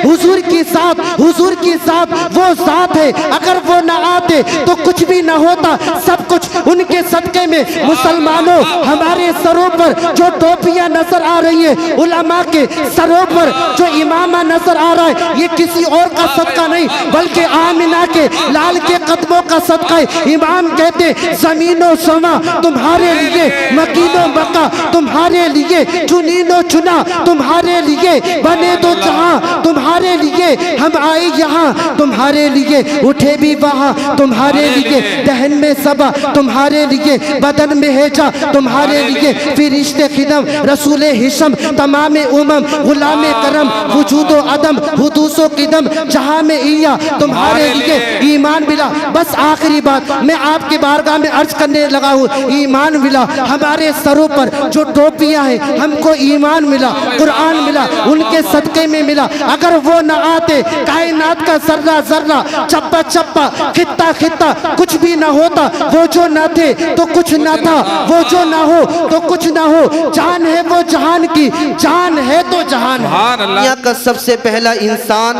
हुजूर के साथ वो साथ है, अगर वो न आते तो कुछ भी न होता, सब कुछ उनके सदके में। मुसलमानों, हमारे सरों पर जो टोपियां नजर आ रही है, उलमा के सरों पर जो इमामा नजर आ रहा है, ये किसी और का सदका नहीं बल्कि आमिना के लाल के कदमों का सदका है। इमाम कहते जमीनो समा तुम्हारे लिए, मकीनो मक्का तुम्हारे लिए, चुनीनो चुना तुम्हारे लिए, बने तो जहां तुम्हारे लिए, हम आए यहाँ तुम्हारे लिए, उठे भी वहाँ तुम्हारे लिए, दहन में सबा तुम्हारे लिए, बदन में हेजा तुम्हारे लिए, फिरिश्ते खिदम रसूल हिशम तमाम उमम गुलाम करम वजूदो अदम हुदूसो किदम जहां में इया तुम्हारे लिए, ईमान मिला। बस आखिरी बात मैं आपके बारगाह में अर्ज करने लगा हूँ, ईमान मिला। हमारे सरों पर जो टोपियां हैं, हमको ईमान मिला, कुरान मिला, उनके सदके में मिला। अगर वो न आते, कायनात का जर्रा जर्रा, चप्पा चप्पा, खित्ता खित्ता कुछ भी न होता। वो जो न थे तो कुछ न था, वो जो न हो तो कुछ न हो। जान है वो जहान की, जान है तो जहान है। दुनिया का सबसे पहला इंसान,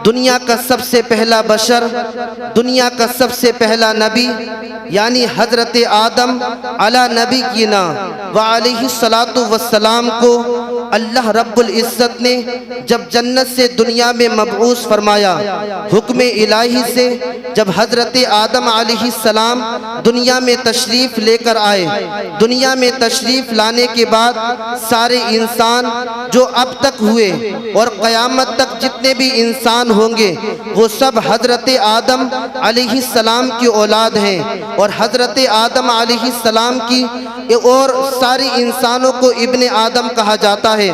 दुनिया का सबसे पहला बशर, दुनिया का सबसे पहला नबी यानी हजरत आदम अला नबी की ना व अलैहिस्सलातु वस्सलाम को अल्लाह रब्बुल इज्जत ने जब जन्नत से दुनिया में मबऊस फरमाया हुक्म इलाही से, जब हजरत आदम अलैहिस्सलाम दुनिया में तशरीफ लेकर आए, दुनिया में तशरीफ लाने के बाद सारे इंसान जो अब तक हुए और क़यामत तक जितने भी इंसान होंगे वो सब हजरत आदम अलैहिस्सलाम की औलाद हैं। और हजरत आदम अलैहिस्सलाम की और सारे इंसानों को इब्ने आदम कहा जाता है।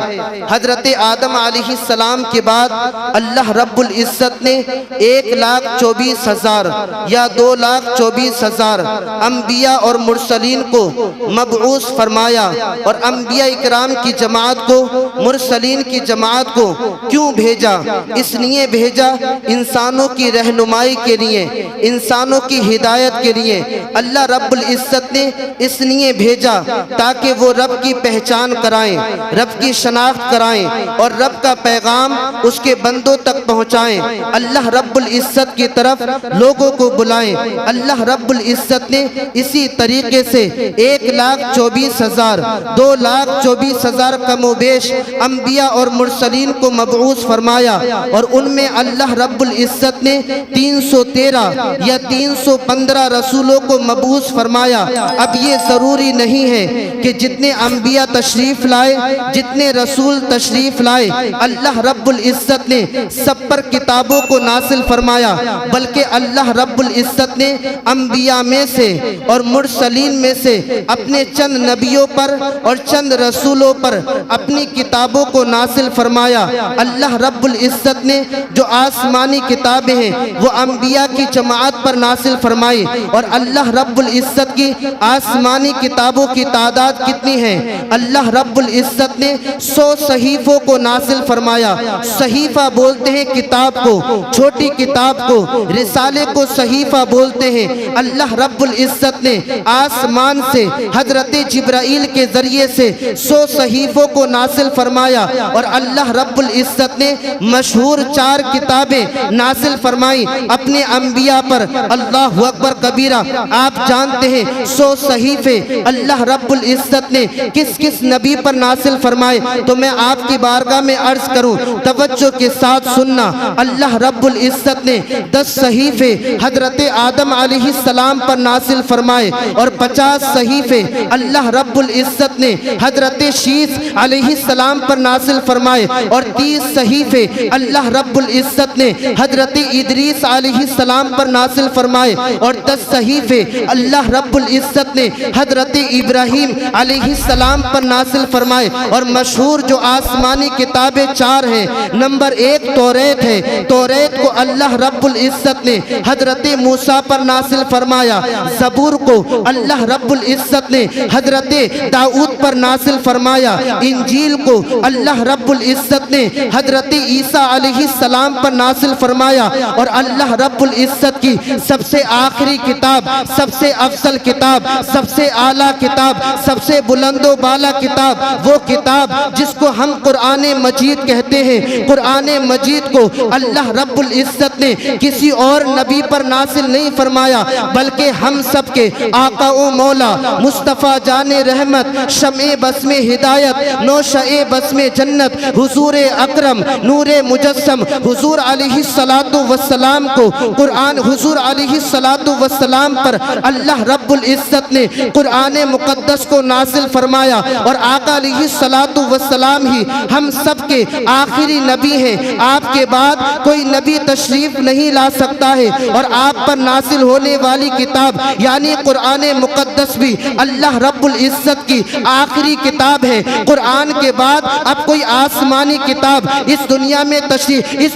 हजरत आदम अलैहिस्सलाम के बाद अल्लाह रब्बुल इज्जत ने 1,24,000 या 2,24,000 अम्बिया और मुरसलीन को मबऊस फरमाया। और अम्बिया इकराम की जमात को, मुरसलीन की जमात को क्यों भेजा? इसलिए भेजा इंसानों की रहनुमाई के लिए, इंसानों की हिदायत के लिए। अल्लाह रब्बुल इज्जत ने इसलिए भेजा ताकि वो रब की पहचान कराएं, रब की शनाख्त कराएं और रब का पैगाम उसके बंदों तक पहुँचाएं। अल्लाह रब्बुल इज्जत की तरफ लोगों को बुलाएं। अल्लाह रब्बुल इज्जत ने इसी तरीके से 1,24,000 2,24,000 कमोबेश अम्बिया और मुरसलीन को मबऊस फरमाया। और उनमें अल्लाह रब्बुल इज्जत ने 313 या 315 रसूलों को मबऊस फरमाया। अब ये ज़रूरी नहीं है कि जितने अम्बिया तशरीफ़ लाए, जितने रसूल तशरीफ़ लाए, अल्लाह रब्बुल इज्जत ने सब पर किताबों को नासिल फरमाया, बल्कि अल्लाह रब्बुल इज्जत ने अम्बिया में से और मुरसलीन में से अपने चंद नबियों पर और चंद रसूलों पर अपनी किताबों को नासिल फरमाया। अल्लाह रब्बुल इज्जत ने जो आसमानी किताबें हैं वो अम्बिया की जमात पर नासिल फरमाई। और अल्लाह रब्बुल इज्जत की आसमानी किताबों की तादाद कितनी है? अल्लाह रब्बुल इज्जत ने 100 सहीफों को नासिल फरमाया। सहीफा बोलते हैं किताब को, छोटी किताब को, रिसाले को सहीफा बोलते हैं। अल्लाह रब्बुल इज्जत ने आसमान से हजरत जिब्राइल के जरिए से 100 सहीफों को नासिल फरमाया। और अल्लाह रब्बुल इज्जत ने मशहूर 4 किताबें नासिल फरमाई अपने अम्बिया पर। अल्लाहु अकबर कबीरा। आप जानते हैं 100 सहीफे अल्लाह रब्बुल इज्जत ने किस किस नबी पर नासिल फरमाए? तो मैं आपकी बारगाह में अर्ज करूं, तवज्जो के साथ सुनना। अल्लाह रब्बुल इज्जत ने 10 सहीफे हजरत आदम अलैहिस्सलाम पर नासिल फरमाए और 50 सहीफे अल्लाह रब्बुल इज्जत ने हजरत शीस अलैहिस्सलाम पर नासिल फरमाए और 30 सहीफे अल्लाह रब्बुल इज्जत ने हजरत इदरीस अलैहिस्सलाम पर नासिल फरमाए और 10 सहीफे अल्लाह रब्बुल इज्जत ने हजरत इब्राहीम अलैहिस्सलाम पर नासिल फरमाए। और मशहूर जो आसमानी किताबें 4 हैं, नंबर 1 तौरेत है। तौरेत को अल्लाह रब्बुल इज्जत ने हजरत मूसा पर नासिल फरमाया। ज़बूर को अल्लाह रब्बुल इज्जत ने हजरत दाऊद पर नासिल फरमाया। इंजील को अल्लाह रब्बुल इज्जत ने हजरत ईसा अलैहिस्सलाम पर नासिल फरमाया। और अल्लाह रब्बुल इज्जत की सबसे आखिरी किताब, सबसे अफजल किताब, सबसे आला किताब, सबसे बुलंदो बाला किताब, वो किताब जिसको हम कुरान मजीद कहते हैं। कुरान मजीद को अल्लाह रब्बुल इज्जत ने किसी और नबी पर नासिल नहीं फरमाया, बल्कि हम सब के आका ओ मौला मुस्तफ़ा जाने रहमत, शमे बस्मे हिदायत, नौशए बस्मे जन्नत, हुजूर अकरम नूरे मुजस्सम हुजूर अलैहिस्सलातु वस्सलाम को कुरान, हुजूर अलैहिस्सलातु वस्सलाम पर अल्लाह रब्बुल इज्जत ने कुरान मुक़द्दस को नासिल फरमाया। और आका अलैहिस्सलातु वस्सलाम ही हम सब के आखिरी नबी हैं। आपके बाद कोई नबी तशरीफ नहीं ला सकता है। और आप पर नासिल होने वाली किताब यानी कुरान मुक़द्दस भी अल्लाह रब्बुल इज्जत की आखिरी किताब है। कुरान के बाद अब कोई आसमानी किताब इस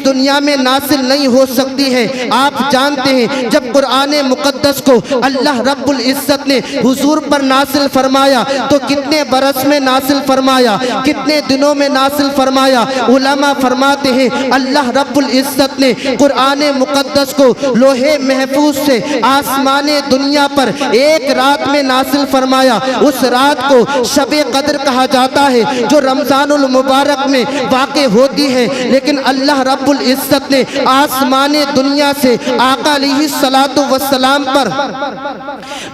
दुनिया में नासिल नहीं हो सकती है। आप जानते हैं जब कुरान मुक़द्दस को अल्लाह रब्बुल इज्जत ने हुजूर पर नासिल फरमाया तो कितने बरस में नासिल फरमाया, कितने दिनों में नासिल फरमाया। उलमा फरमाते हैं अल्लाह रब्बुल इज्जत ने कुरान मुक़द्दस को लोहे महफूज से आसमाने दुनिया पर एक रात में नासिल फरमाया। उस रात को शबे कद्र कहा जाता है जो रमजानुल मुबारक में वाक़े होती है। लेकिन अल्लाह रब्बुल इज्जत ने आसमाने दुनिया से आका अलैहिस्सलातु वस्सलाम पर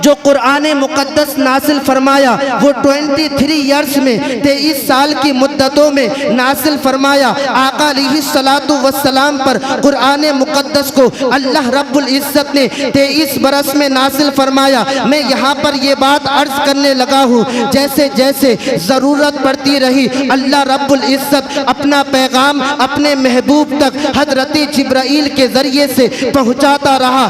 जो कुरान मुक़द्दस नासिल फरमाया वो 23 ईयर्स में 23 साल की मुद्दतों में नासिल फरमाया। आका अलैहिस्सलातु वस्सलाम पर कुरान मुक़द्दस को अल्लाह रब्बुल इज्जत ने 23 बरस में नासिल फरमाया। मैं यहाँ पर ये बात अर्ज करने लगा हूँ, जैसे जैसे ज़रूरत पड़ती रही अल्लाह रब्बुल इज्जत अपना पैगाम अपने महबूब तक हजरत जिब्राइल के ज़रिए से पहुँचाता रहा।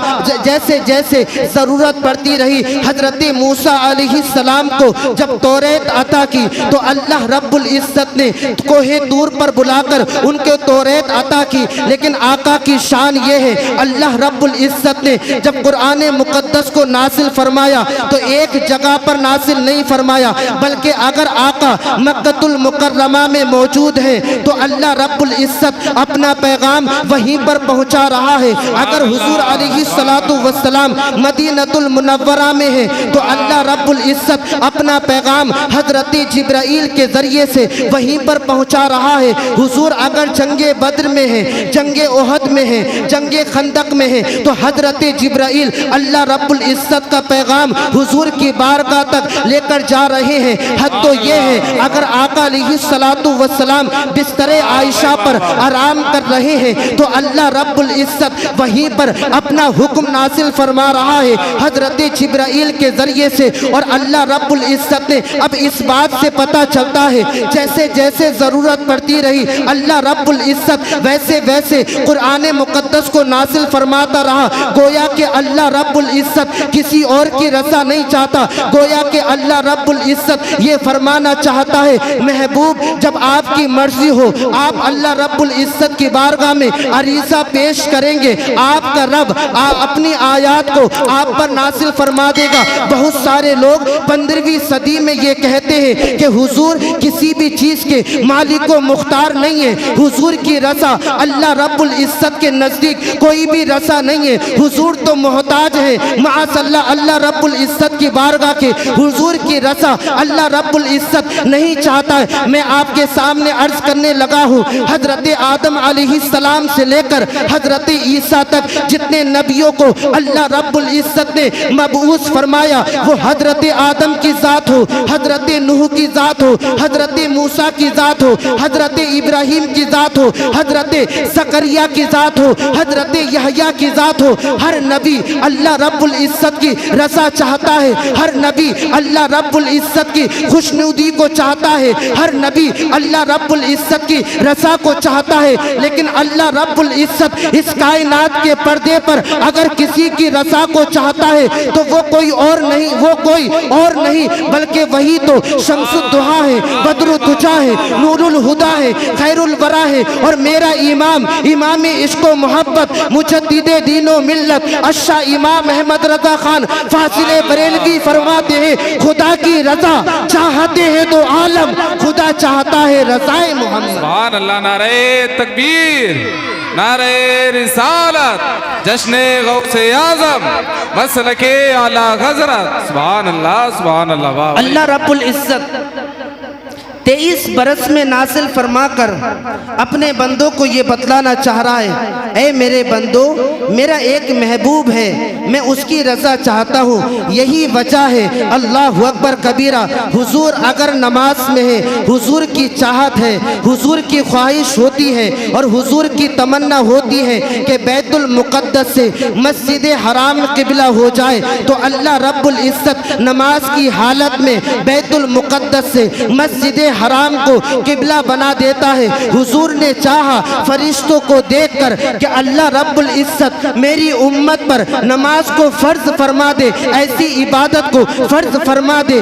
जैसे जैसे ज़रूरत पड़ती रही हजरत मूसा अलैहिस्सलाम को जब तौरात अता की तो अल्लाह रब्बुल इज्जत ने कोहे तूर पर बुलाकर उनके तौरात अता की। लेकिन आका की शान ये है अल्लाह रब्बुल इज्जत ने जब कुरान मुक़द्दस को नासिल फरमाया तो एक जगह पर नासिल नहीं फरमाया, बल्कि अगर आका मक्कतुल मुकर्रमा में मौजूद है तो अल्लाह रब्बुल इज्जत अपना पैगाम वहीं पर पहुंचा रहा है। अगर हुजूर अलैहिस्सलातु वस्सलाम मदीनतुल मुनव्वरा में है तो अल्लाह रब्बुल इज्जत अपना पैगाम हजरत जिब्राइल के ज़रिए से वहीं पर पहुंचा रहा है। हुजूर अगर जंगे बद्र में है, जंगे ओहद में है, जंगे खंदक में है तो हजरत जिब्राइल अल्लाह रब्बुल इज्जत का पैगाम हुजूर की बारगाह तक लेकर जा रहे हैं। हद तो ये है अगर आका अलैहिस्सलातु वस्सलाम बिस्तरे आयशा पर आराम कर रहे हैं तो अल्लाह रब्बुल इज्जत वहीं पर अपना हुक्म नासिल फरमा रहा है हजरत जिब्राइल के ज़रिए से। और अल्लाह रब्बुल इज्जत ने अब इस बात से पता चलता है जैसे जैसे ज़रूरत पड़ती रही अल्लाह रब्बुल इज्जत वैसे वैसे कुरान मुक़द्दस को नासिल फरमाता रहा। गोया के अल्लाह रब्बुल इज्जत किसी और की रज़ा नहीं चाहता, गोया के अल्लाह रब्बुल इज्जत ये फरमाना चाहता है महबूब जब आपकी मर्जी हो आप अल्लाह रब्बुल इज्जत की बारगाह में अरीज़ा पेश करेंगे, आपका रब अपनी आयात को आप पर नासिल फरमा देगा। बहुत सारे लोग 15वीं सदी में ये कहते हैं कि हुजूर किसी भी चीज़ के मालिक व मुख्तार नहीं है, हुजूर की रज़ा अल्लाह रब्बुल इज्जत के नज़दीक कोई भी रज़ा नहीं है, हुजूर तो मोहताज है माअल्लाह अल्लाह रब्बुल इज्जत की बारगाह के। हुजूर की रज़ा अल्लाह रब्बुल इज्जत नहीं चाहता है। मैं आपके सामने अर्ज करने लगा हूँ हजरत आदम अलैहिस्सलाम से लेकर हजरत ईसा तक जितने नबियों को अल्लाह रब्बुल इज्जत ने मबऊस फरमाया वो हजरत आदम की ज़ात हो, हजरत नूह की ज़ात हो, हजरत मूसा की ज़ात हो, हजरत इब्राहीम की ज़ात हो, हजरत ज़करिया की ज़ात हो, हजरत यहया की ज़ात हो, हर नबी अल्लाह रब्बुल इज्जत की रज़ा चाहता है, हर नबी अल्लाह रब्बुल इज्जत की खुशनुदी को चाहता है, हर नबी अल्लाह रब्बुल इज्जत की रज़ा को चाहता है। लेकिन अल्लाह रब्बुल इज्जत इस कायनात के पर्दे पर अगर किसी की रज़ा को चाहता है तो वो कोई और नहीं बल्कि वही तो शम्सुद्दुहा है, बद्रुद्दुजा है, नूरुल हुदा है, खैरुल वरा है और मेरा इमाम इश्क़ व मोहब्बत मुजद्दिदे दीनो मिल्लत अशा इमाम अहमद रज़ा खान फासिले बरेलवी फरमाते हैं खुदा की रज़ा चाहते हैं तो आलम खुदा चाहता है रज़ाए मोहम्मद। सुभान अल्लाह, नारे तकबीर। नारे रिसालत, जश्न गौसे आज़म, मसलके आला हज़रत। सुभान अल्लाह वाह। अल्लाह रब्बुल इज़्ज़त 23 बरस में नासिल फरमाकर अपने बंदों को ये बतलाना चाह रहा है, ऐ मेरे बंदो, मेरा एक महबूब है, मैं उसकी रज़ा चाहता हूँ। यही वजह है अल्लाह अकबर कबीरा। हुजूर अगर नमाज में है, हुजूर की चाहत है, हुजूर की ख्वाहिश होती है और हुजूर की तमन्ना होती है कि बैतुल मुक़द्दस से मस्जिद हराम क़िबला हो जाए, तो अल्लाह रब्बुल इज़्ज़त नमाज की हालत में बैतुल मुक़द्दस से मस्जिद हराम को किबला बना देता है। हुजूर ने चाहा फरिश्तों को देखकर कि अल्लाह रब्बुल इज़्ज़त मेरी उम्मत पर नमाज को फ़र्ज फरमा दे, ऐसी इबादत को फ़र्ज फरमा दे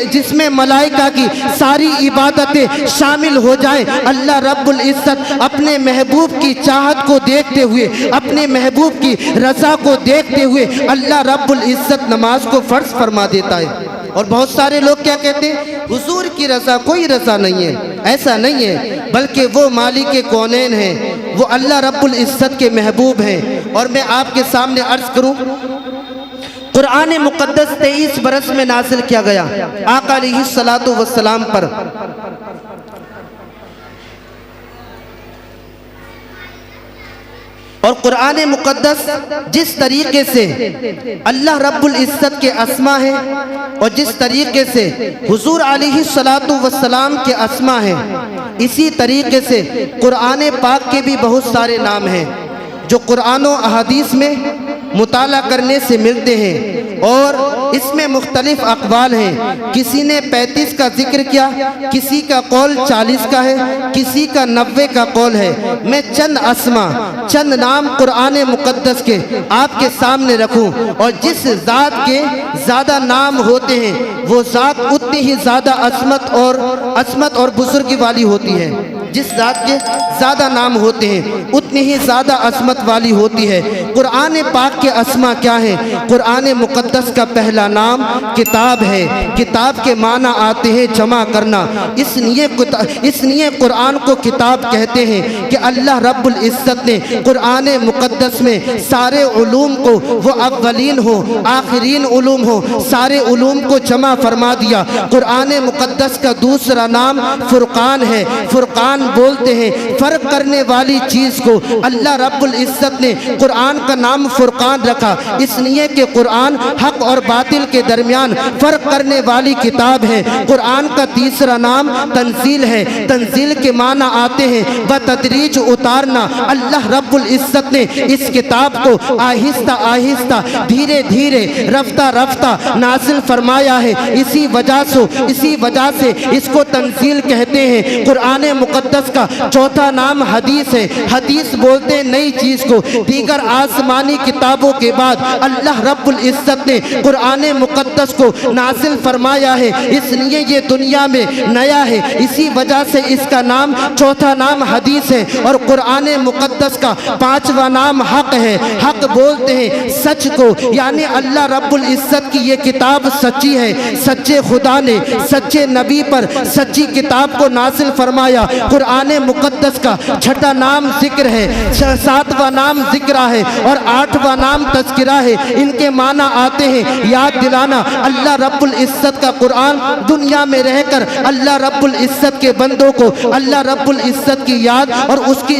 जिसमें मलाइका की सारी इबादतें शामिल हो जाए। अल्लाह रब्बुल इज़्ज़त अपने महबूब की चाहत को देखते हुए, अपने महबूब की रज़ा को देखते हुए अल्लाह रब्बुल इज़्ज़त नमाज को फ़र्ज फरमा देता है। और बहुत सारे लोग क्या कहते हैं, हुजूर की रज़ा कोई रज़ा नहीं है। ऐसा नहीं है, बल्कि वो मालिक कौनैन है, वो अल्लाह रब्बुल इज़्ज़त के महबूब हैं। और मैं आपके सामने अर्ज़ करूं, कुरान मुक़द्दस 23 बरस में नासिल किया गया आका अलैहिस्सलातु वस्सलाम पर। और कुरान मुक़द्दस जिस तरीके से अल्लाह रब्बुल इज़्ज़त के अस्मा है और जिस तरीके से हुजूर अलैहिस्सलातु वस्सलाम के अस्मा हैं, इसी तरीके से कुरान पाक के भी बहुत सारे नाम हैं जो कुरान और अहादीस में मुताला करने से मिलते हैं। और इसमें मुख्तलिफ अक़वाल हैं। किसी ने 35 का जिक्र किया, किसी का कौल 40 का है, किसी का 90 का कौल है। मैं चंद अस्मा, चंद नाम कुरान मुक़द्दस के आपके सामने रखूं, और जिस ज़ात के ज़्यादा नाम होते हैं वो ज़ात उतनी ही ज़्यादा असमत और बुजुर्गी वाली होती है। जिस ज़ात के ज़्यादा नाम होते हैं उतनी ही ज़्यादा असमत वाली होती है। कुरान पाक के अस्मा क्या है? कुरान मुक़द्दस का पहला नाम किताब है। किताब के माना आते हैं जमा करना, इसलिए कुरान को किताब कहते हैं कि अल्लाह रब्बुल इज़्ज़त ने कुरान मुक़द्दस में सारे उलूम को, वो अव्वलीन हो आखिरीन उलूम हो, सारे उलूम को जमा फरमा दिया। कुरान मुक़द्दस का दूसरा नाम फुरक़ान है। फुरक़ान बोलते हैं फर्क करने वाली चीज को। अल्लाह रब्बुल इज़्ज़त ने कुरान का नाम फुरक़ान रखा इसलिए कि कुरान हक और बातिल के दरमियान फर्क करने वाली किताब है। कुरान का तीसरा नाम तंजील है। तंजील के माना आते हैं व तदरीज उतारना। अल्लाह रब्बुल इज़्ज़त ने इस किताब को आहिस्ता आहिस्ता, धीरे धीरे, रफ्ता रफ्ता नाज़िल फरमाया है। इसी वजह से इसको तंजील कहते हैं। कुरान मुक़द्दस का चौथा नाम हदीस है। हदीस बोलते हैं नई चीज को। दीगर आसमानी किताबों के बाद अल्लाह रब्बुल इज़्ज़त ने कुरान मुक़द्दस को नाज़िल फरमाया है, इसलिए ये दुनिया में नया है। इसी वजह से इसका नाम, चौथा नाम हदीस है। और कुरान मुक़द्दस का पांचवा नाम हक है। हक बोलते हैं सच को, यानी अल्लाह रब्बुल इज़्ज़त की ये किताब सच्ची है। सच्चे खुदा ने सच्चे नबी पर सच्ची किताब को नाज़िल फरमाया। कुरान मुक़द्दस का छठा नाम जिक्र है, सातवां नाम जिक्रा है और आठवां नाम तज़किरा है। इनके माना आते हैं याद दिलाना। अल्लाह रब्बुल इज़्ज़त का कुरान दुनिया में रहकर अल्लाह रब्बुल इज़्ज़त के बंदों को अल्लाह रब्बुल इज़्ज़त की याद और उसके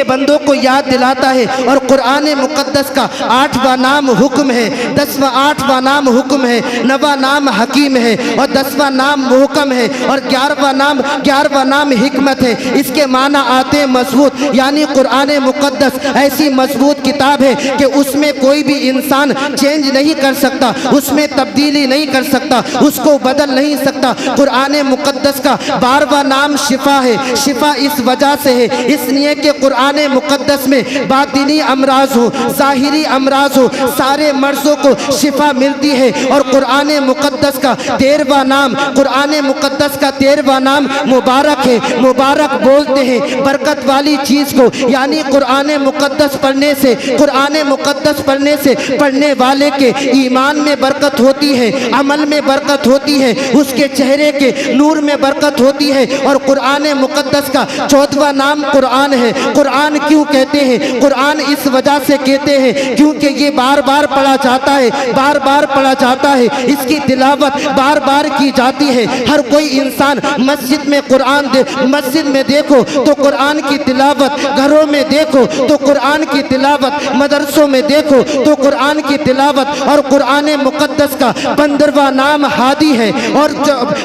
बंदों को याद दिलाता है। और कुरान मुक़द्दस का आठवां नाम हुक्म है, 10वां नाम हुक्म है, 9वां नाम हकीम है और 10वां नाम मुहकम है और 11वां नाम हिकमत है। इसके माना आते हैं मजबूत, यानी कुरान मुक़द्दस ऐसी मजबूत किताब है कि उसमें कोई भी इंसान चेंज नहीं कर सकता, उसमें तब्दीली नहीं कर सकता, उसको बदल नहीं सकता। कुरान मुक़द्दस का 12वां नाम शिफा है। शिफा इस वजह से है इसलिए कि कुरान मुकद्दस में बातिनी अमराज हो, ज़ाहिरी अमराज हो, सारे मर्ज़ों को शिफा मिलती है। और कुरान मुकद्दस का 13वां नाम, कुरान मुकद्दस का 13वां नाम मुबारक है। मुबारक बोलते हैं बरकत वाली चीज़ को, यानी कुरान मुकद्दस पढ़ने से, कुरान मुकद्दस पढ़ने से पढ़ने वाले के ईमान में बरकत होती है, अमल में बरकत होती है, उसके चेहरे के नूर में बरकत होती है। और कुरान मुकद्दस का 14वां नाम कुरान है। कुरान क्यों कहते हैं? कुरान इस वजह से कहते हैं क्योंकि ये बार बार पढ़ा जाता है, बार बार पढ़ा जाता है, इसकी तिलावत बार बार की जाती है। हर कोई इंसान मस्जिद में कुरान मस्जिद में देखो तो कुरान की तिलावत, घरों में देखो तो कुरान की तिलावत, मदरसों में देखो तो कुरान की तिलावत। और कुरान मुकद्दस का 15वां नाम हादी है, और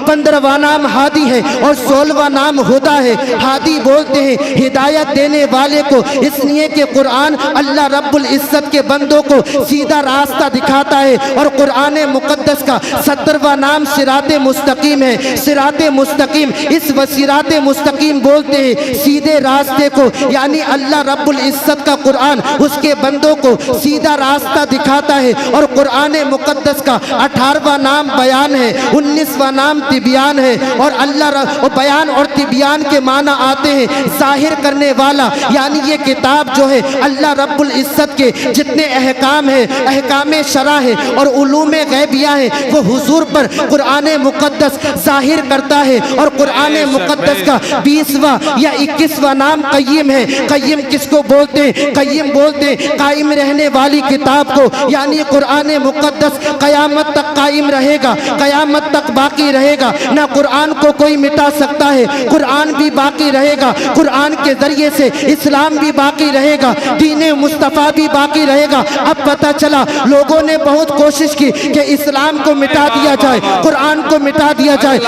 15वां नाम हादी है, और 16वां नाम हुदा है। हादी बोलते हैं हिदायत देने वाले को, इसलिए कि कुरान अल्लाह रब्बुल इज्जत के बंदों को सीधा रास्ता दिखाता है। और कुरान मुकद्दस का 17वां नाम सिराते मुस्तकीम है। सिराते मुस्तकीम, इस सिराते मुस्तकीम बोलते हैं सीधे रास्ते को, यानी अल्लाह रब्बुल इज्जत का कुरान उसके बंदों को सीधा रास्ता दिखाता है। और कुरान मुकद्दस का 18वां नाम बयान है, 19वां नाम तिबियान है। और अल्लाह बयान और तिबियान के माना आते हैं जाहिर करने वाला, यानी ये किताब जो है अल्लाह रब्बुल इज्जत के जितने अहकाम है, अहकाम शरा है और उलूम गैबिया है, वो हुजूर पर कुरान मुकद्दस जाहिर करता है। और कुरान मुकद्दस का 20वां या 21वां नाम कय्यम है। कय्यम किसको बोलते हैं? कय्यम बोलते हैं कायम रहने वाली किताब को, यानी कुरान मुकद्दस कयामत तक कायम रहेगा, कयामत तक बाकी रहेगा। ना कुरान को कोई मिटा सकता है, कुरान भी बाकी रहेगा। कुरान के जरिए से इस्लाम भी बाकी रहेगा, दीन मुस्तफ़ा भी बाकी रहेगा। अब पता चला लोगों ने बहुत कोशिश की कि इस्लाम को मिटा दिया जाए, कुरान को मिटा दिया जाए,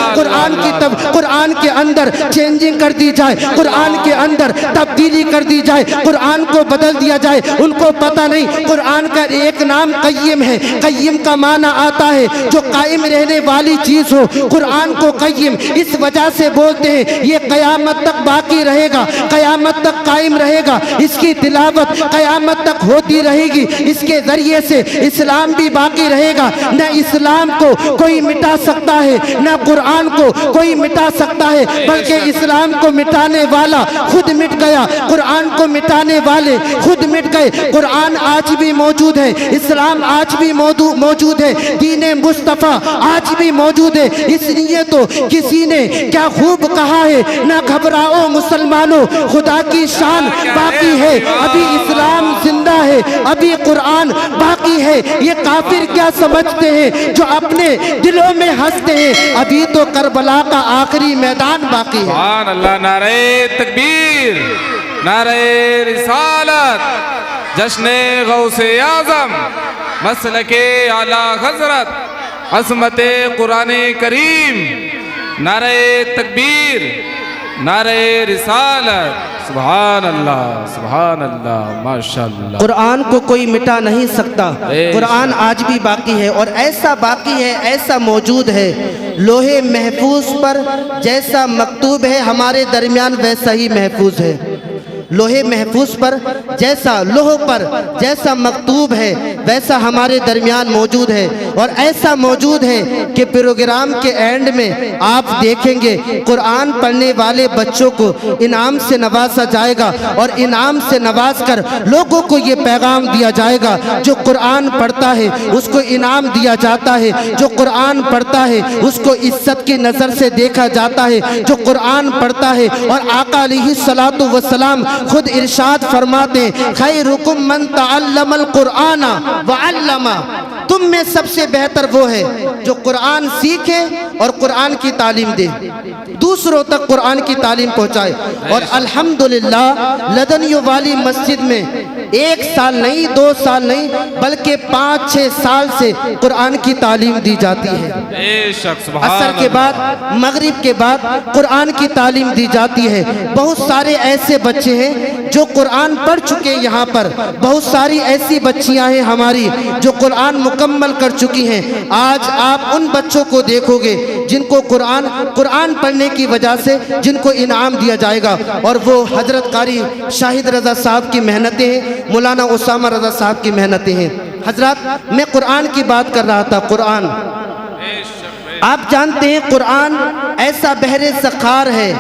कुरान के अंदर चेंजिंग कर दी जाए, कुरान के अंदर तब्दीली कर दी जाए, कुरान को बदल दिया जाए। उनको पता नहीं कुरान का एक नाम कय्यम है। कय्यम का माना आता है जो कायम रहने वाली चीज हो। कुरान को कय्यम इस वजह से बोलते हैं ये कयामत तक बाकी रहेगा, कयामत तक कायम रहेगा, इसकी तिलावत कयामत तक होती रहेगी, इसके जरिए से इस्लाम भी बाकी रहेगा। न इस्लाम को कोई मिटा सकता है, न कुरान को कोई मिटा सकता है, बल्कि इस्लाम को मिटाने वाला खुद मिट गया, कुरान को मिटाने वाले खुद मिट गए। कुरान आज भी मौजूद है, इस्लाम आज भी मौजूद है, दीन मुस्तफ़ा आज भी मौजूद है। इसलिए तो किसी ने क्या खूब कहा है, ना घबराओ मुसलमानों, खुदा की शान बाकी है, अभी इस्लाम जिंदा है, अभी कुरान बाकी है। ये काफिर क्या समझते हैं जो अपने दिलों में हंसते हैं, अभी तो करबला का आखिरी मैदान बाकी है। सुभान अल्लाह, नारे तकबीर, नारे रिसालत, जश्ने गौसे आज़म, मसलके आला हज़रत, अज़मते कुराने करीम, नारे तकबीर, नारे रिसालत। सुभान अल्लाह, माशाअल्लाह। कुरान को कोई मिटा नहीं सकता, कुरान आज भी बाकी है। और ऐसा बाकी है, ऐसा मौजूद है, लोहे महफूज पर जैसा मकतूब है हमारे दरमियान वैसा ही महफूज है। लोहे महफूज पर जैसा, लोह पर जैसा मकतूब है वैसा हमारे दरमियान मौजूद है। और ऐसा मौजूद है कि प्रोग्राम के एंड में आप देखेंगे कुरान पढ़ने वाले बच्चों को इनाम से नवाजा जाएगा, और इनाम से नवाज कर लोगों को ये पैगाम दिया जाएगा जो कुरान पढ़ता है उसको इनाम दिया जाता है, जो कुरान पढ़ता है उसको इज्जत की नज़र से देखा जाता है, जो कुरान पढ़ता है। और आका अलैहिस्सलातु वस्सलाम खुद इरशाद फरमाते हैं खैरुकुम मन तअल्लमल कुराना व अल्लमा, तुम में सबसे बेहतर वो है जो कुरान सीखे और कुरान की तालीम दे, दूसरों तक कुरान की तालीम पहुँचाए। और अल्हम्दुलिल्लाह लदनियों वाली मस्जिद में 1 साल नहीं, 2 साल नहीं, बल्कि 5-6 साल से कुरान की तालीम दी जाती है। असर के बाद, मगरिब के बाद कुरान की तालीम दी जाती है। बहुत सारे ऐसे बच्चे हैं जो कुरान पढ़ चुके हैं यहाँ पर, बहुत सारी ऐसी बच्चियाँ हैं हमारी जो कुरान मुकम्मल कर चुकी हैं। आज आप उन बच्चों को देखोगे जिनको कुरान पढ़ने की वजह से जिनको इनाम दिया जाएगा, और वो हजरत कारी शाहिद रज़ा साहब की मेहनतें हैं, मौलाना उसामा रज़ा साहब की मेहनतें हैं। हजरत, मैं कुरान की बात कर रहा था। कुरान, आप जानते हैं कुरान ऐसा बहरे सखार है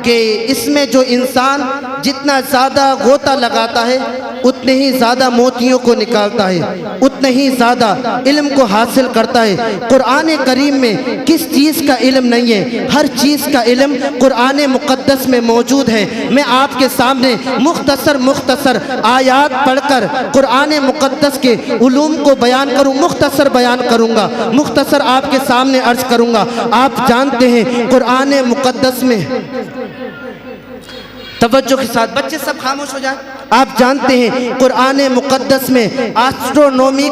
कि इसमें जो इंसान जितना ज़्यादा गोता लगाता है उतने ही ज़्यादा मोतियों को निकालता है, उतने ही ज़्यादा इल्म को हासिल करता है। कुरान करीम में किस चीज़ का इल्म नहीं है, हर चीज़ का इल्म कुरान मुक़द्दस में मौजूद है। मैं आपके सामने मुख्तसर आयात पढ़कर कुरान मुक़द्दस के उलूम को बयान करूँ, मुख्तसर बयान करूँगा, मुख्तसर आपके सामने अर्ज करूँगा। आप जानते हैं कुरान मुक़द्दस में, तवज्जो के साथ बच्चे सब खामोश हो जाएं। आप जानते हैं कुरान मुक़द्दस में एस्ट्रोनॉमी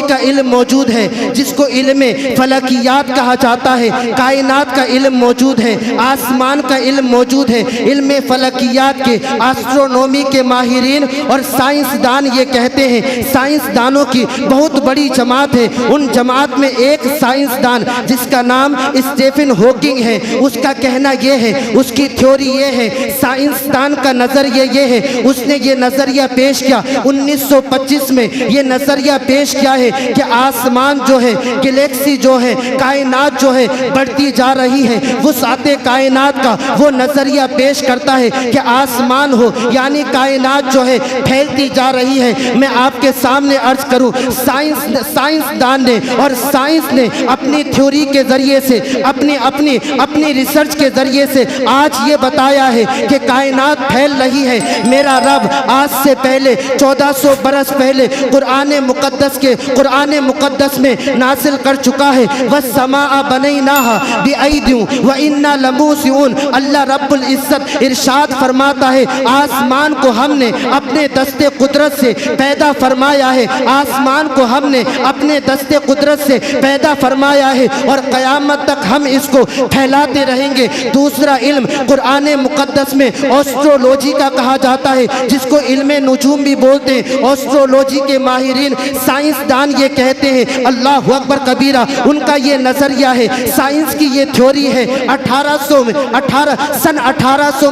का इल्म मौजूद है, जिसको इल्म फलकियात कहा जाता है। कायनात का इल्म मौजूद है, आसमान का इल्म मौजूद है। इल्म फलकियात के, एस्ट्रोनॉमी के माहिरीन और साइंसदान ये कहते हैं, साइंसदानों की बहुत बड़ी जमात है। उन जमात में एक साइंसदान जिसका नाम स्टीफन हॉकिंग है, उसका कहना यह है, उसकी थ्योरी ये है, साइंसदान का नज़रिया ये है, उसने ये नज़रिया पेश किया 1925 में। ये नज़रिया पेश किया है कि आसमान जो है, गैलेक्सी जो है, कायनात जो है बढ़ती जा रही है। वुसअते कायनात का वो नज़रिया पेश करता है कि आसमान हो यानी कायनात जो है फैलती जा रही है। मैं आपके सामने अर्ज करूं, साइंसदान ने और साइंस ने अपनी थ्योरी के ज़रिए से, अपनी रिसर्च के ज़रिए से आज ये बताया है कि कायनात फैल रही है। मेरा रब आज से पहले 1400 बरस पहले कुरान मुक़द्दस में नासिल कर चुका है। वस्समाअ बनैनाहा बिअयदिन व इन्ना लमूसिऊन। अल्लाह रब्बुल इज़्ज़त इरशाद फरमाता है, आसमान को हमने अपने दस्ते कुदरत से पैदा फरमाया है, आसमान को हमने अपने दस्ते कुदरत से पैदा फरमाया है और क़यामत तक हम इसको फैलाते रहेंगे। दूसरा इल्म कुरान मुक़द्दस में एस्ट्रोलॉजी का कहा जाता है, जिसको इल्मे नुजूम भी बोलते हैं। एस्ट्रोलॉजी के माहिरीन साइंसदान ये कहते हैं, अल्लाहु अकबर कबीरा, उनका ये नज़रिया है, साइंस की ये थ्योरी है। 1800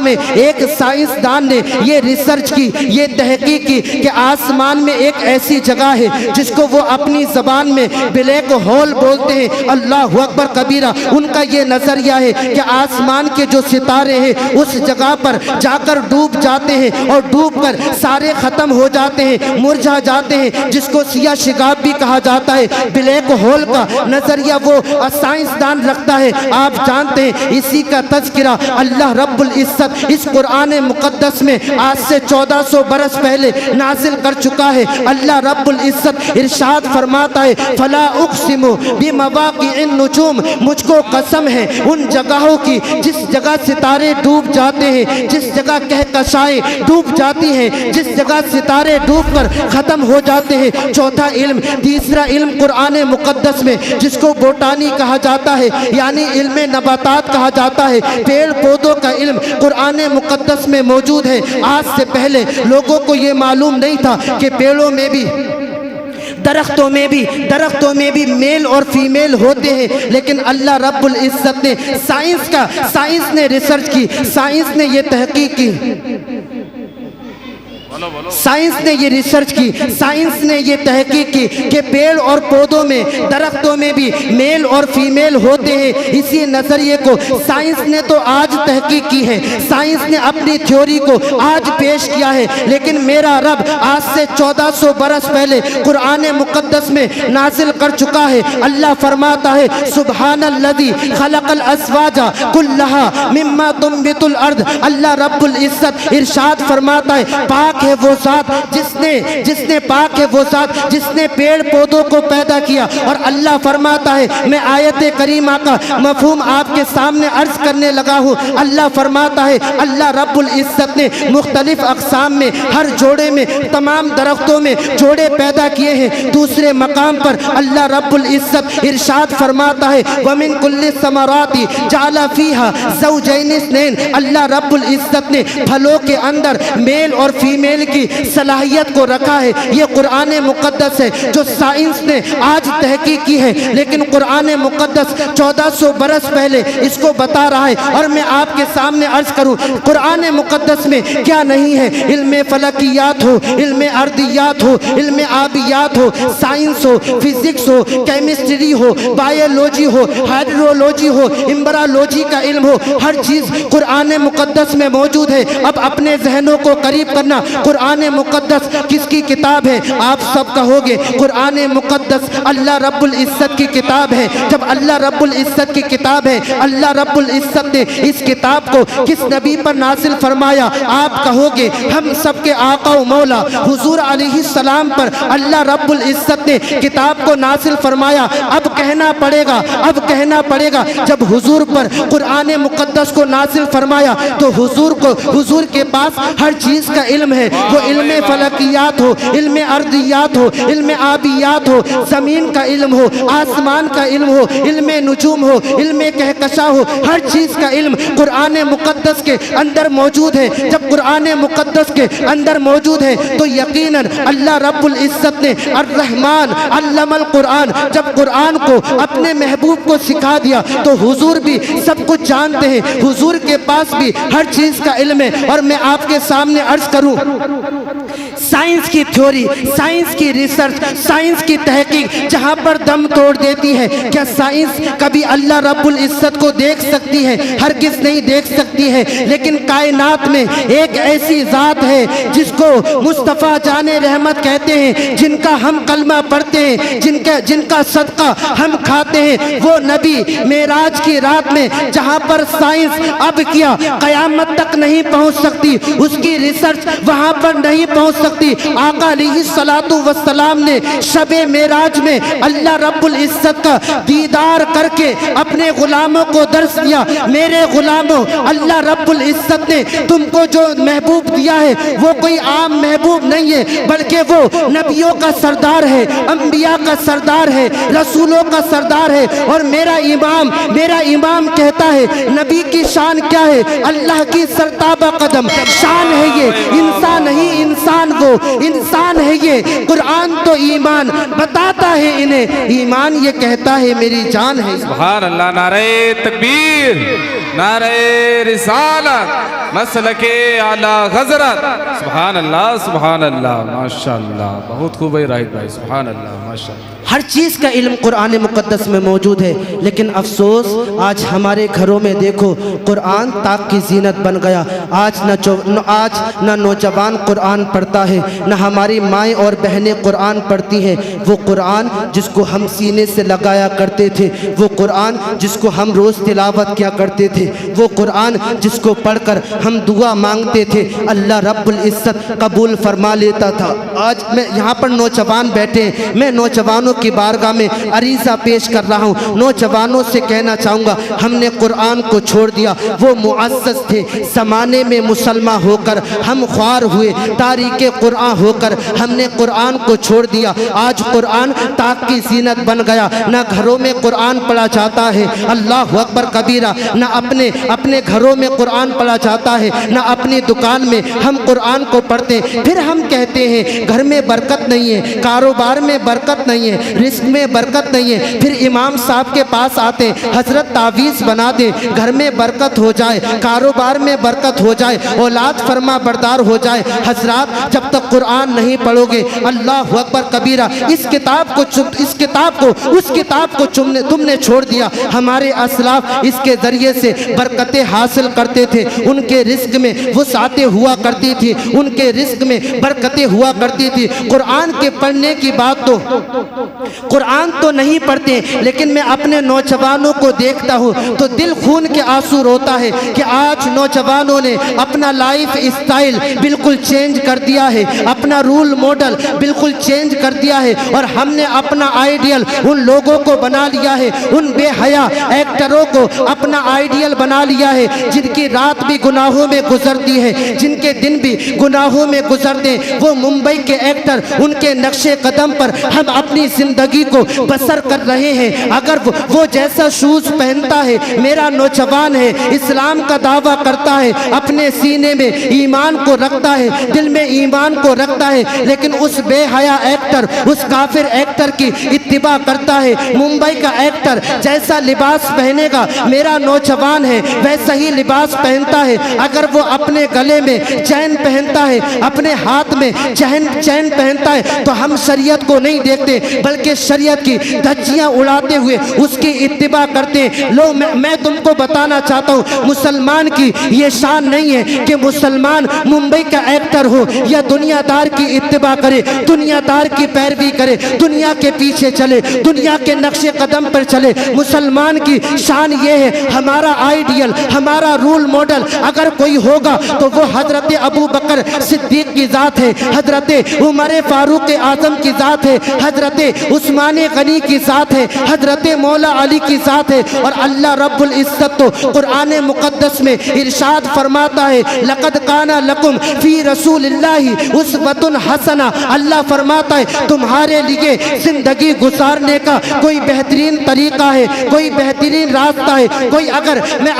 में एक साइंसदान ने ये रिसर्च की, ये तहकीक की कि आसमान में एक ऐसी जगह है जिसको वो अपनी ज़बान में ब्लैक होल बोलते हैं। अल्लाहु अकबर कबीरा, उनका ये नज़रिया है कि आसमान के जो सितारे हैं उस जगह पर जाकर डूब जाते हैं और डूबकर सारे ख़त्म हो जाते हैं, मुरझा जाते हैं, जिसको सिया शिगाब भी कहा जाता है। ब्लैक होल का नज़रिया वो साइंसदान रखता है। आप जानते हैं इसी का तज़किरा अल्लाह रब्बुल इज़्ज़त इस कुरान मुक़द्दस में आज से 1400 बरस पहले नाजिल कर चुका है। अल्लाह रब्बुल इज़्ज़त इरशाद फरमाता है, फला उक़सिमु बिमवाक़िइन नुजूम, मुझको कसम है उन जगहों की जिस जगह सितारे डूब जाते हैं, जिस जगह कहकशाएं डूब जाती हैं, जिस जगह सितारे डूबकर ख़त्म हो जाते हैं। चौथा इल्म, तीसरा इल्म कुरान मुक़द्दस में जिसको बोटानी कहा जाता है, यानी इल्म नबातात कहा जाता है, पेड़ पौधों का इल्म कुरान मुक़द्दस में मौजूद है। आज से पहले लोगों को ये मालूम नहीं था कि पेड़ों में भी, दरख्तों में भी मेल और फीमेल होते हैं। लेकिन अल्लाह रब्बुल इज़्ज़त ने साइंस ने रिसर्च की, साइंस ने ये तहकीक की, साइंस ने ये रिसर्च की, साइंस ने ये तहकीक की कि पेड़ और पौधों में, दरख्तों में भी मेल और फीमेल होते हैं। इसी नज़रिए को साइंस ने तो आज तहकीक की है, साइंस ने अपनी थ्योरी को आज पेश किया है। लेकिन मेरा रब आज से 1400 बरस पहले कुरान मुक़द्दस में नाजिल कर चुका है। अल्लाह फरमाता है, सुब्हानल्लज़ी खलक़ल अज़वाजा कुल्लहा मिम्मा तुंबितुल अर्द। अल्लाह रब्बुल इज़्ज़त इरशाद फरमाता है, पाक है वो ज़ात जिसने पाक है वो ज़ात जिसने पेड़ पौधों को पैदा किया। और अल्लाह फरमाता है, मैं आयत करीमा का मफ़हूम आपके सामने अर्ज करने लगा हूँ। अल्लाह फरमाता है, अल्लाह रब्बुल इज़्ज़त ने मुख्तलिफ अक़साम में, हर जोड़े में, तमाम दरख्तों में जोड़े पैदा किए हैं। दूसरे मकाम पर अल्लाह रब्बुल इज़्ज़त इरशाद फरमाता है, वमिन कुल्लि समराती जाला फ़ीहा ज़ौजैन इस्नैन। अल्लाह रब्बुल इज़्ज़त ने फलों के अंदर मेल और फीमेल खेल की सलाहियत को रखा है। ये कुरान मुक़द्दस है जो साइंस ने आज तहकीक की है, लेकिन कुरान मुक़द्दस 1400 बरस पहले इसको बता रहा है। और मैं आपके सामने अर्ज करूं, कुरान मुक़द्दस में क्या नहीं है? इल्म फलकियात हो, इल्म अर्दियात हो, इल्म आबियात हो, साइंस हो, फिजिक्स हो, केमिस्ट्री हो, बायोलॉजी हो, हाइड्रोलॉजी हो, इम्बरालॉजी का इल्म हो, हर चीज़ कुरान मुक़द्दस में मौजूद है। अब अपने जहनों को करीब करना, कुरान मुक़द्दस किसकी किताब है? आप सब कहोगे कुरान मुक़द्दस अल्लाह रब्बुल इज़्ज़त की किताब है। जब अल्लाह रब्बुल इज़्ज़त की किताब है, अल्लाह रब्बुल इज़्ज़त ने इस किताब को किस नबी पर नासिल फरमाया? आप कहोगे हम सबके आका व मौला हुजूर अलैहिस्सलाम पर अल्लाह रब्बुल इज़्ज़त ने किताब को नासिल फरमाया। अब कहना पड़ेगा जब हुजूर पर कुरान मुक़द्दस को नासिल फरमाया तो हुजूर के पास हर चीज़ का इल्म है। वो इल्म फलकियात हो, इल्म अर्दियात हो, इल्म आबियात हो, ज़मीन का इल्म हो, आसमान का इल्म हो, इल्म नुजूम हो, इल्म कहकशा हो, हर चीज़ का इल्म कुरान मुक़द्दस के अंदर मौजूद है। जब कुरान मुक़द्दस के अंदर मौजूद है तो यकीनन अल्लाह रब्बुल इज़्ज़त ने अर्रहमान अल्लमल कुरान, जब कुरान को अपने महबूब को सिखा दिया तो हुजूर भी सब कुछ जानते हैं, हुजूर के पास भी हर चीज़ का इल्म है। और मैं आपके सामने अर्ज करूं, साइंस की थ्योरी, साइंस की रिसर्च, साइंस की तहकीक जहाँ पर दम तोड़ देती है, क्या साइंस कभी अल्लाह रब्बुल इज़्ज़त को देख सकती है? हरगिज़ नहीं देख सकती है। लेकिन कायनात में एक ऐसी ज़ात है जिसको मुस्तफ़ा जाने रहमत कहते हैं, जिनका हम कलमा पढ़ते हैं, जिनका सदका हम खाते हैं, वो नबी मेराज की रात में जहाँ पर साइंस अब क्या क़यामत तक नहीं पहुँच सकती, उसकी रिसर्च वहाँ पर नहीं पहुँच सकती, आका अलैहिस्सलातु वस्सलाम ने शबे मेराज में अल्लाह रब्बुल इज़्ज़त का दीदार करके अपने गुलामों को दर्श दिया। मेरे गुलामों, अल्लाह रब्बुल इज़्ज़त ने तुमको जो महबूब दिया है वो कोई आम महबूब नहीं है, बल्कि वो नबियों का सरदार है, अंबिया का सरदार है, रसूलों का सरदार है। और मेरा इमाम कहता है नबी की शान क्या है? अल्लाह की सरताबा कदम शान है ये, इंसान नहीं इंसान वो इंसान है ये। कुरान तो ईमान बताता है इन्हें, ईमान ये कहता है मेरी जान है। सुभान अल्लाह, नारे तकबीर, नारे रिसालत, मसलके आला हज़रत। सुभान अल्लाह, माशाअल्लाह, बहुत खूब है राहिद भाई, सुभान अल्लाह, माशाअल्लाह। हर चीज़ का इल्म कुरान मुक़द्दस में मौजूद है, लेकिन अफसोस आज हमारे घरों में देखो कुरान ताक की जीनत बन गया। आज न नौजवान कुरान पढ़ता है, न हमारी माएँ और बहनें कुरान पढ़ती हैं। वो कुरान जिसको हम सीने से लगाया करते थे, वो कुरान जिसको हम रोज़ तिलावत किया करते थे, वो कुरान जिसको पढ़कर हम दुआ मांगते थे, अल्लाह रब्बुल इज़्ज़त कबूल फरमा लेता था। आज मैं यहाँ पर नौजवान बैठे हैं, मैं नौजवानों की बारगाह में अरीज़ा पेश कर रहा हूँ। नौजवानों से कहना चाहूँगा, हमने कुरान को छोड़ दिया। वो मुअज़्ज़ज़ थे, ज़माने में मुसलमान होकर हम ख्वार हुए, तारीक़े कुरान होकर हमने कुरान को छोड़ दिया। आज कुरान ताक की ज़ीनत बन गया, ना घरों में कुरान पढ़ा जाता है, अल्लाह अकबर कबीरा, ना अपने घरों में कुरान पढ़ा जाता है, ना अपनी दुकान में हम कुरान को पढ़ते। फिर हम कहते हैं घर में बरकत नहीं है, कारोबार में बरकत नहीं है, रिस्क में बरकत नहीं है। फिर इमाम साहब के पास आते, हजरत तावीज़ बना दे, घर में बरकत हो जाए, कारोबार में बरकत हो जाए, औलाद फरमा बरदार हो जाए। हजरात, जब तक कुरान नहीं पढ़ोगे, अल्लाह अकबर कबीरा, उस किताब को तुमने छोड़ दिया। हमारे असलाफ इसके ज़रिए से बरकतें हासिल करते थे, उनके रिस्क में वुसाअतें हुआ करती थी, उनके रिस्क में बरकतें हुआ करती थी। कुरान के पढ़ने की बात तो कुरान तो नहीं पढ़ते, लेकिन मैं अपने नौजवानों को देखता हूँ तो दिल खून के आंसू रोता है कि आज नौजवानों ने अपना लाइफ स्टाइल बिल्कुल चेंज कर दिया है, अपना रूल मॉडल बिल्कुल चेंज कर दिया है, और हमने अपना आइडियल उन लोगों को बना लिया है, उन बेहया एक्टरों को अपना आइडियल बना लिया है, जिनकी रात भी गुनाहों में गुजरती है, जिनके दिन भी गुनाहों में गुजरते। वो मुंबई के एक्टर, उनके नक्शे कदम पर हम अपनी ज़िंदगी को बसर कर रहे हैं। अगर वो जैसा शूज़ पहनता है, मेरा नौजवान है, इस्लाम का दावा करता है, अपने सीने में ईमान को रखता है, दिल में ईमान को रखता है, लेकिन उस बेहया एक्टर, उस काफिर एक्टर की इत्तिबा करता है। मुंबई का एक्टर जैसा लिबास पहनेगा, मेरा नौजवान है वैसा ही लिबास पहनता है। अगर वो अपने गले में चैन पहनता है, अपने हाथ में चैन पहनता है, तो हम शरीयत को नहीं देखते, बल्कि शरीयत की धज्जियां उड़ाते हुए उसकी इत्तिबा करते हैं। लो मैं तुमको बताना चाहता हूँ, मुसलमान की ये शान नहीं है कि मुसलमान मुंबई का एक्टर हो या दुनियादार की इत्तिबा करे, दुनियादार की पैरवी करे, दुनिया के पीछे चले, दुनिया के नक्शे कदम पर चले। मुसलमान की शान ये है, हमारा आइडियल, हमारा रोल मॉडल अगर कोई होगा तो वो हजरत अबू बकर सिद्दीक की ज़ात है, हजरत उमर फारूक आज़म की ज़ात है, हजरत उस्मान गनी की ज़ात है, हजरत मौला अली की ज़ात है। और अल्लाह रब्बुल इज़्ज़त तो कुरान मुक़द्दस में इरशाद फरमाता है, लक़द काना लकुम फ़ी रसूलिल्लाहि उस्वतुन हसना। अल्लाह फरमाता है तुम्हारे लिए ज़िंदगी गुजारने का कोई बेहतरीन तरीका है, कोई बेहतरीन रास्ता है। कोई अगर मैं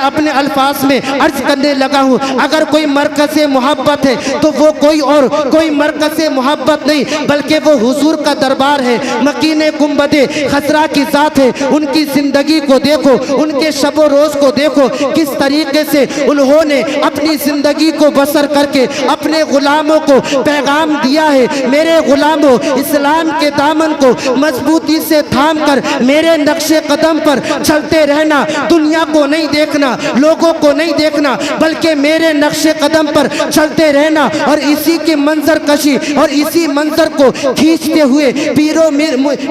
अपने अल्फाज में अर्ज करने लगा हूँ, अगर कोई मरकज़ मोहब्बत है तो वो कोई मरकज़ मोहब्बत नहीं, बल्कि वो हुजूर का दरबार है। मकीने गुंबदे खसरा की ज़ात है, उनकी ज़िंदगी को देखो, उनके शबो रोज़ को देखो, किस तरीके से उन्होंने अपनी ज़िंदगी को बसर करके अपने गुलामों को पैगाम दिया है। मेरे गुलामों, इस्लाम के दामन को मजबूती से थाम कर मेरे नक्शे कदम पर चलते रहना, दुनिया को नहीं देखना, लोगों को नहीं देखना, बल्कि मेरे नक्शे कदम पर चलते रहना। और इसी की मंजर कशी और इसी मंजर को खींचते हुए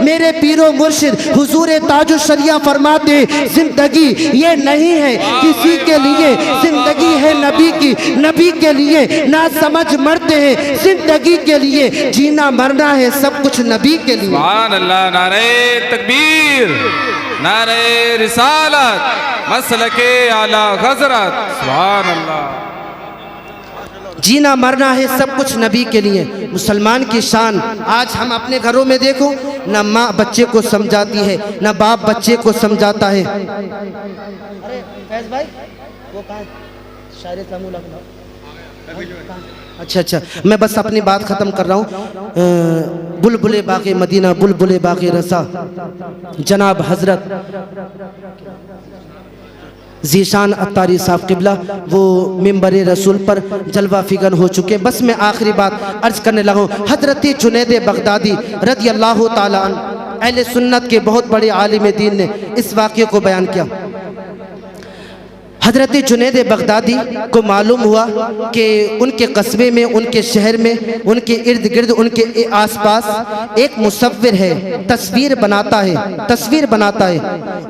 मेरे पीरो मुर्शिद हुजूर ताजुल शरिया फरमाते, जिंदगी ये नहीं है किसी के लिए, जिंदगी है नबी की, नबी के लिए ना समझ मरते हैं, जिंदगी के लिए जीना मरना है सब कुछ नबी के लिए। सुभान अल्लाह, नारे तकबीर, नारे रिसालत, मसलके आला हज़रत, सुभान अल्लाह। जीना मरना है सब कुछ नबी के लिए। मुसलमान की शान आज हम अपने घरों में देखो, ना माँ बच्चे को समझाती है, ना बाप बच्चे को समझाता है। अरे फैज भाई वो कहाँ शायरे तमू लखनऊ, अच्छा, मैं बस अपनी बात ख़त्म कर रहा हूँ। बुलबुले बाग़े मदीना, बुलबुले बाग़े रसा, जनाब हज़रत ज़ीशान अत्तारी साहब क़िबला वो मिंबर रसूल पर जलवा फिगन हो चुके। बस मैं आखिरी बात अर्ज़ करने लगा हूँ। हज़रत जुनैद बगदादी रज़ी अल्लाह ताला अन्हु, अहले सुन्नत के बहुत बड़े आलिम दीन ने इस वाक़े को बयान किया। हज़रत जुनैद बगदादी को मालूम हुआ कि उनके कस्बे में, उनके शहर में, उनके इर्द गिर्द, उनके आसपास एक मुसव्विर है, तस्वीर बनाता है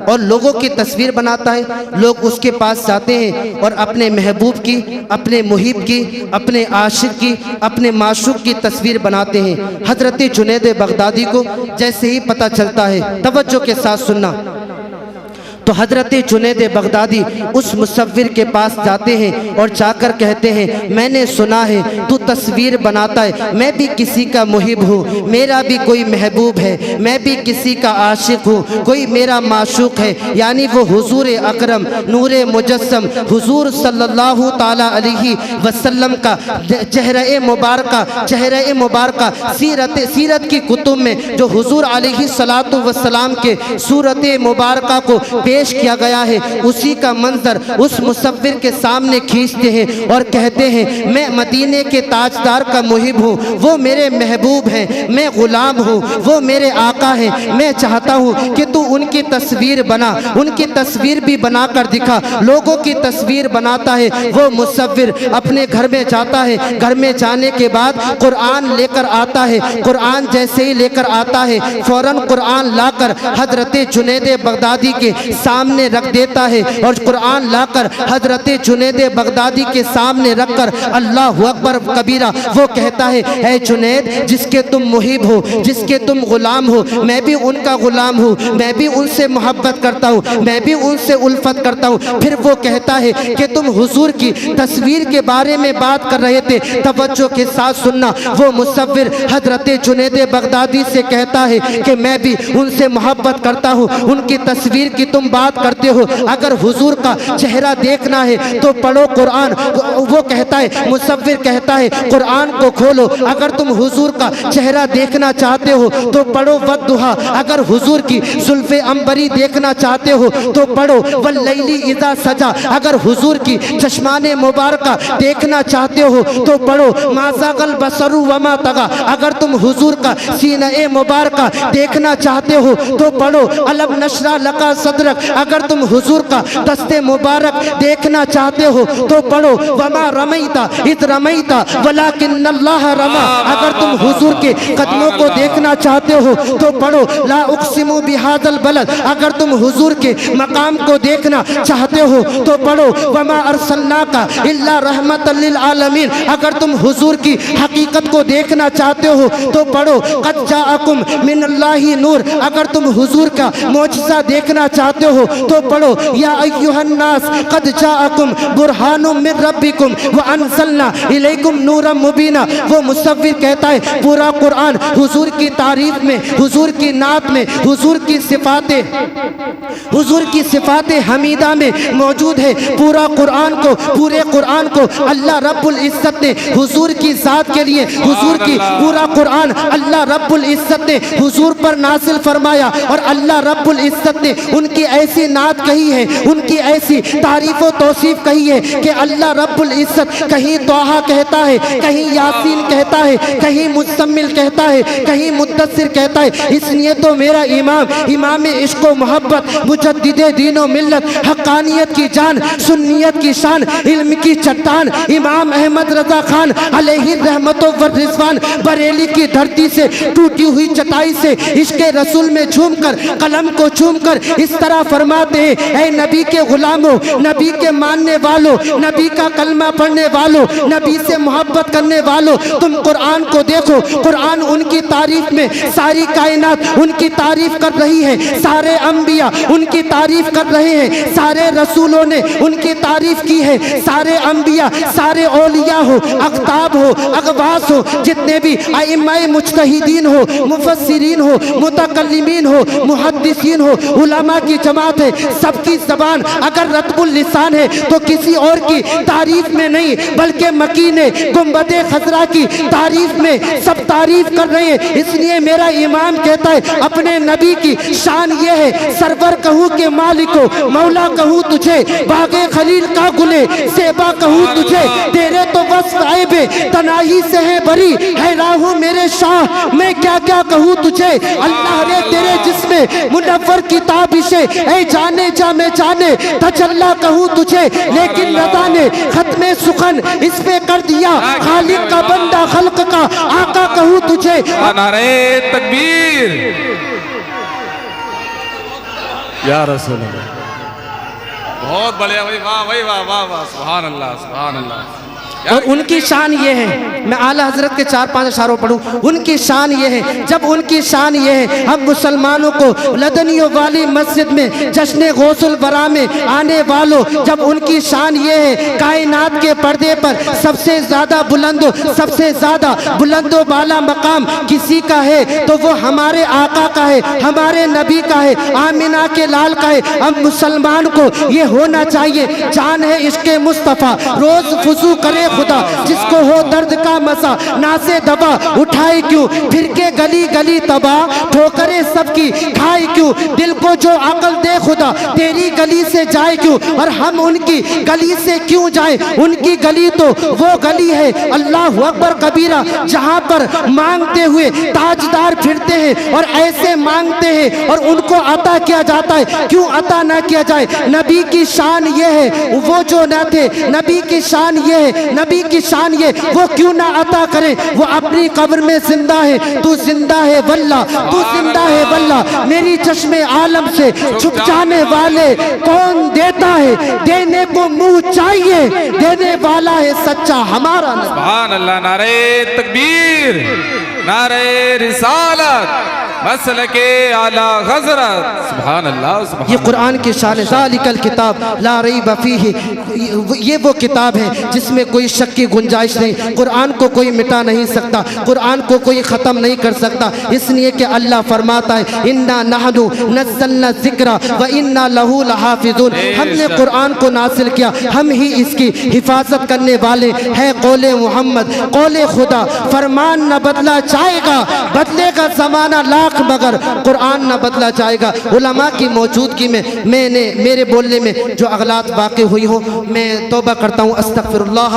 और लोगों की तस्वीर बनाता है। लोग उसके पास जाते हैं और अपने महबूब की, अपने मुहिब की, अपने आशिक की, अपने माशूक की तस्वीर बनाते हैं। हज़रत जुनैद बगदादी को जैसे ही पता चलता है, तवज्जो के साथ सुनना, तो हज़रत जुनैद बगदादी उस मुसव्विर के पास जाते हैं और जाकर कहते हैं, मैंने सुना है तू तस्वीर बनाता है, मैं भी किसी का मुहिब हूँ, मेरा भी कोई महबूब है, मैं भी किसी का आशिक हूँ, कोई मेरा माशूक है, यानी वो हुजूर अकरम नूरे मुजस्सम हुजूर सल्लल्लाहु ताला अलैहि वसल्लम का चेहरे मुबारका सीरत की कुतुब में जो हुजूर अलैहि सलातु वस्सलाम के सूरत मुबारका को पेश किया गया है, उसी का मंजर उस मुसव्विर के सामने खींचते हैं और कहते हैं, मैं मदीने के ताजदार का मुहिब हूँ, वो मेरे महबूब हैं, मैं गुलाम हूँ, वो मेरे आका हैं, मैं चाहता हूँ कि तू उनकी तस्वीर बना, उनकी तस्वीर भी बना कर दिखा। लोगों की तस्वीर बनाता है वो मुसव्विर, अपने घर में जाता है, घर में जाने के बाद कुरान लेकर आता है, कुरान जैसे ही लेकर आता है फौरन कुरान लाकर हज़रत जुनैद बगदादी के सामने रख देता है और कुरान लाकर हजरत जुनैद बगदादी के सामने रखकर अल्लाह अकबर कबीरा वो कहता है, ऐ जुनैद, जिसके तुम मुहिब हो, जिसके तुम गुलाम हो, मैं भी उनका गुलाम हूँ, मैं भी उनसे मोहब्बत करता हूँ, मैं भी उनसे उल्फत करता हूँ। फिर वो कहता है कि तुम हुजूर की तस्वीर के बारे में बात कर रहे थे, तवज्जो के साथ सुनना। वो मुसव्विर हजरत जुनैद बगदादी से कहता है कि मैं भी उनसे मोहब्बत करता हूँ, उनकी तस्वीर की तुम बात करते हो, अगर हुजूर का चेहरा देखना है तो पढ़ो कुरान। वो कहता है, मुसव्विर कहता है, कुरान को खोलो, अगर तुम हुजूर का चेहरा देखना चाहते हो तो पढ़ो वद्दुहा, अगर हुजूर की जुल्फे अंबरी देखना चाहते हो तो पढ़ो वल्लैली इज़ा सजा, अगर हुजूर की चश्माने मुबारका देखना चाहते हो तो पढ़ो माज़ागल बसरु वमा तगा, अगर तुम हुजूर का सीना-ए मुबारका देखना चाहते हो तो पढ़ो अलम नशरा लका सदरक, अगर तुम हुजूर का दस्ते मुबारक देखना चाहते हो तो पढ़ो वमा रमैता इद रमैता वलाकिन्नल्लाह रमा, अगर तुम हुजूर के कदमों को देखना चाहते हो तो पढ़ो ला उक़सिमु बिहाज़ल बलद, अगर तुम हुजूर के मकाम को देखना चाहते हो तो पढ़ो वमा अरसलनाका इल्ला रहमतल लिल आलमीन, अगर तुम हुजूर की हकीकत को देखना चाहते हो तो पढ़ो क़द जाअकुम मिनल्लाहि नूर, अगर तुम हुजूर का मौजज़ा देखना चाहते हो तो पढ़ो या अय्युहन नास क़द जाअकुम बुरहानुम मिन रब्बिकुम व अंज़लना इलैकुम नूरम मुबीना। वो मुसव्विर कहता है, पूरा कुरान हुजूर की तारीफ में, हुजूर की नात में, हुजूर की सिफाते हमीदा में मौजूद है। पूरे कुरान को अल्लाह रब्बुल इज़्ज़त ने हुजूर की ज़ात के लिए, हुजूर की पूरा कुरान अल्लाह रब्बुल इज़्ज़त ने हुजूर पर नाज़िल फरमाया और अल्लाह रब्बुल इज़्ज़त ने उनकी ऐसी नात कही है, उनकी ऐसी तारीफ़ व तौसीफ़ कही है कि अल्लाह रब्बुल इज़्ज़त कहीं तोहा कहता है, कहीं यासीन कहता है, कहीं मुज़्ज़म्मिल कहता है, कहीं मुद्दस्सिर कहता है। इसलिए तो मेरा इमाम इश्क़ व मोहब्बत, मुजद्दिदे दीन व मिल्लत, हक़ानियत की जान, सुन्नियत की शान, इल्म की चट्टान, इमाम अहमद रज़ा खान अलैहि रहमत व रिज़वान, बरेली की धरती से टूटी हुई चटाई से इश्क़ रसूल में झूमकर, कलम को चूमकर इस तरह फरमाते हैं, ऐ नबी के गुलामों, नबी के मानने वालों, नबी का कलमा पढ़ने वालों, नबी से मोहब्बत करने वालों, तुम कुरान को देखो। कुरान उनकी तारीफ में, सारी कायनात उनकी तारीफ कर रही है, सारे अंबिया उनकी तारीफ कर रहे हैं, सारे रसूलों ने उनकी तारीफ की है, सारे अंबिया, सारे औलिया हो, अख्ताब हो, अगवास हो, जितने भी अइम्माए मुज्तहिदीन हो, मुफस्सिरीन हो, मुतकल्लिमीन हो, मुहद्दिसीन हो, उलमा की जमात है, सबकी ज़बान अगर रत्बुल लिसान है तो किसी और की तारीफ में नहीं बल्कि मकीने गुंबदे खजरा की तारीफ में सब तारीफ कर रहे हैं। इसलिए मेरा इमाम कहता है, अपने नबी की शान ये है, सरवर कहूँ के मालिको, मौला कहूँ तुझे, बागे खलील का गुले सेबा कहूँ तुझे, तेरे तो बस आएबे तनाही से है बरी, है राहू मेरे शाह, मैं क्या क्या कहूँ तुझे, अल्लाह रे तेरे जिसमें मुनव्वर किताबिशे, ऐ जाने जा मैं जाने तजल्ला कहूँ तुझे, लेकिन रज़ा ने खत्मे सुखन इस पे कर दिया, खालिक का बंदा खल्क का आका कहूँ तुझे। नारे तकबीर या रसूल अल्लाह, बहुत बढ़िया भाई, वाह भाई वाह वाह वाह, सुभान अल्लाह सुभान अल्लाह। और उनकी शान ये है, मैं आला हजरत के 4-5 इशारों पढ़ूं, उनकी शान ये है, जब उनकी शान ये है, हम मुसलमानों को लदनियों वाली मस्जिद में जश्न गौसुल बरा में आने वालों, जब उनकी शान ये है, कायनात के पर्दे पर सबसे ज़्यादा बुलंदो बाला मकाम किसी का है तो वो हमारे आका का है, हमारे नबी का है, आमिना के लाल का है। अब मुसलमान को ये होना चाहिए, जान है इश्क़े मुस्तफ़ा, रोज़ फुजू करे खुदा, जिसको हो दर्द का मसा, नासे दबा उठाए क्यों, फिर के गली गली तबाह, ठोकरे सबकी खाए क्यों, दिल को जो अकल दे खुदा, तेरी गली से जाए क्यों, और हम उनकी गली से क्यों जाए, उनकी गली तो वो गली है अल्लाह अकबर कबीरा, जहाँ पर मांगते हुए ताजदार फिरते हैं और ऐसे मांगते हैं और उनको अता किया जाता है, क्यों अता ना किया जाए। नबी की शान ये है, वो जो न थे, नबी की शान ये है, नबी की शान ये वो क्यों ना अता करे, वो अपनी कब्र में जिंदा है, तू जिंदा है वल्ला, तू जिंदा है वल्ला। मेरी चश्मे आलम से छुप जाने वाले कौन देता है, देने को मुंह चाहिए, देने वाला है सच्चा हमारा नबी। सुभान अल्लाह, नारे तकबीर, नारे रिसालत, मसलके आला हज़रत। सुभान अल्लाह, सुभान ये कुरान की शान है। ज़ालिकल किताब ला रैब फीही, ये वो किताब है जिसमें कोई शक की गुंजाइश नहीं। कुरान को कोई मिटा नहीं सकता, कुरान को कोई ख़त्म नहीं कर सकता, इसलिए कि अल्लाह फरमाता है इन्ना नहनु नज़्ज़लना ज़िक्रा व इन्ना लहू लहाफ़िज़ून। हमने कुरान को नासिल किया, हम ही इसकी हिफाजत करने वाले हैं। कौले मोहम्मद, कौले खुदा, फरमान न बदला जाएगा, बदलेगा ज़माना लाख मगर कुरान न बदला जाएगा। उलमा की मौजूदगी में मेरे बोलने में जो अगलात वाक़ई हुई हो, मैं तौबा करता हूँ, अस्तग़फिरुल्लाह।